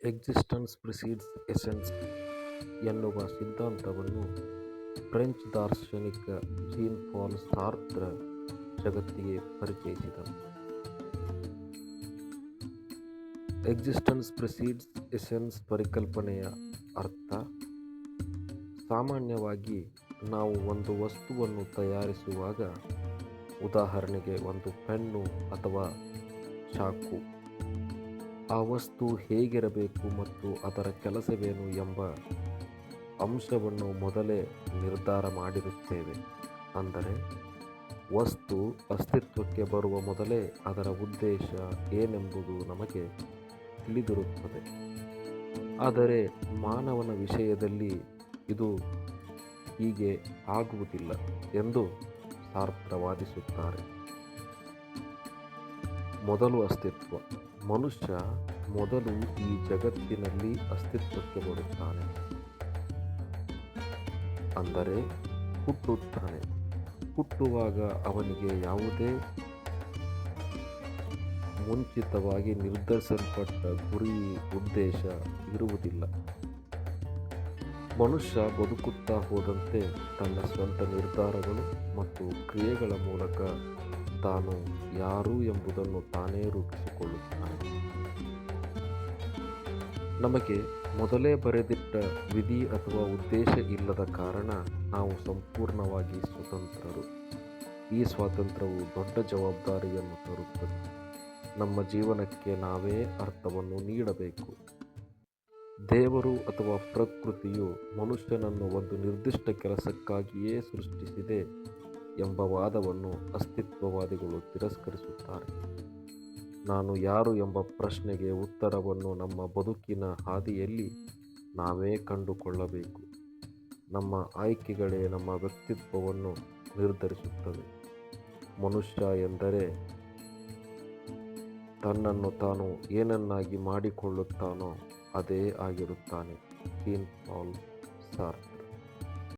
Existence precedes essence ಎನ್ನುವ ಸಿದ್ಧಾಂತವನ್ನು French ದಾರ್ಶನಿಕ ಜೀನ್ ಪಾಲ್ ಸಾರ್ತ್ರ ಜಗತ್ತಿಗೆ ಪರಿಚಯಿಸಿದನು. ಎಕ್ಸಿಸ್ಟೆನ್ಸ್ ಪ್ರಿಸೀಡ್ಸ್ ಎಸೆನ್ಸ್ ಪರಿಕಲ್ಪನೆಯ ಅರ್ಥ, ಸಾಮಾನ್ಯವಾಗಿ ನಾವು ಒಂದು ವಸ್ತುವನ್ನು ತಯಾರಿಸುವಾಗ, ಉದಾಹರಣೆಗೆ ಒಂದು ಪೆನ್ನು ಅಥವಾ ಚಾಕು, ಆ ವಸ್ತು ಹೇಗಿರಬೇಕು ಮತ್ತು ಅದರ ಕೆಲಸವೇನು ಎಂಬ ಅಂಶವನ್ನು ಮೊದಲೇ ನಿರ್ಧಾರ ಮಾಡಿರುತ್ತೇವೆ. ಅಂದರೆ ವಸ್ತು ಅಸ್ತಿತ್ವಕ್ಕೆ ಬರುವ ಮೊದಲೇ ಅದರ ಉದ್ದೇಶ ಏನೆಂಬುದು ನಮಗೆ ತಿಳಿದಿರುತ್ತದೆ. ಆದರೆ ಮಾನವನ ವಿಷಯದಲ್ಲಿ ಇದು ಹೀಗೆ ಆಗುವುದಿಲ್ಲ ಎಂದು ಸಾರ್ತ್ರ ವಾದಿಸುತ್ತಾರೆ. ಮೊದಲು ಅಸ್ತಿತ್ವ. ಮನುಷ್ಯ ಮೊದಲು ಈ ಜಗತ್ತಿನಲ್ಲಿ ಅಸ್ತಿತ್ವಕ್ಕೆ ಬರುತ್ತಾನೆ, ಅಂದರೆ ಹುಟ್ಟುತ್ತಾನೆ. ಹುಟ್ಟುವಾಗ ಅವನಿಗೆ ಯಾವುದೇ ಮುಂಚಿತವಾಗಿ ನಿರ್ಧರಿಸಲ್ಪಟ್ಟ ಗುರಿ, ಉದ್ದೇಶ ಇರುವುದಿಲ್ಲ. ಮನುಷ್ಯ ಬದುಕುತ್ತಾ ಹೋದಂತೆ ತನ್ನ ಸ್ವಂತ ನಿರ್ಧಾರಗಳು ಮತ್ತು ಕ್ರಿಯೆಗಳ ಮೂಲಕ ತಾನು ಯಾರು ಎಂಬುದನ್ನು ತಾನೇ ರೂಪಿಸಿಕೊಳ್ಳುತ್ತಾನೆ. ನಮಗೆ ಮೊದಲೇ ಬರೆದಿಟ್ಟ ವಿಧಿ ಅಥವಾ ಉದ್ದೇಶ ಇಲ್ಲದ ಕಾರಣ ನಾವು ಸಂಪೂರ್ಣವಾಗಿ ಸ್ವತಂತ್ರರು. ಈ ಸ್ವಾತಂತ್ರ್ಯವು ದೊಡ್ಡ ಜವಾಬ್ದಾರಿಯನ್ನು ತರುತ್ತದೆ. ನಮ್ಮ ಜೀವನಕ್ಕೆ ನಾವೇ ಅರ್ಥವನ್ನು ನೀಡಬೇಕು. ದೇವರು ಅಥವಾ ಪ್ರಕೃತಿಯು ಮನುಷ್ಯನನ್ನು ಒಂದು ನಿರ್ದಿಷ್ಟ ಕೆಲಸಕ್ಕಾಗಿಯೇ ಸೃಷ್ಟಿಸಿದೆ ಎಂಬ ವಾದವನ್ನು ಅಸ್ತಿತ್ವವಾದಿಗಳು ತಿರಸ್ಕರಿಸುತ್ತಾರೆ. ನಾನು ಯಾರು ಎಂಬ ಪ್ರಶ್ನೆಗೆ ಉತ್ತರವನ್ನು ನಮ್ಮ ಬದುಕಿನ ಹಾದಿಯಲ್ಲಿ ನಾವೇ ಕಂಡುಕೊಳ್ಳಬೇಕು. ನಮ್ಮ ಆಯ್ಕೆಗಳೇ ನಮ್ಮ ವ್ಯಕ್ತಿತ್ವವನ್ನು ನಿರ್ಧರಿಸುತ್ತವೆ. ಮನುಷ್ಯ ಎಂದರೆ ತನ್ನನ್ನು ತಾನು ಏನನ್ನಾಗಿ ಮಾಡಿಕೊಳ್ಳುತ್ತಾನೋ ಅದೇ ಆಗಿರುತ್ತಾನೆ. ಜೀನ್ ಪಾಲ್ ಸಾರ್ತ್ರ.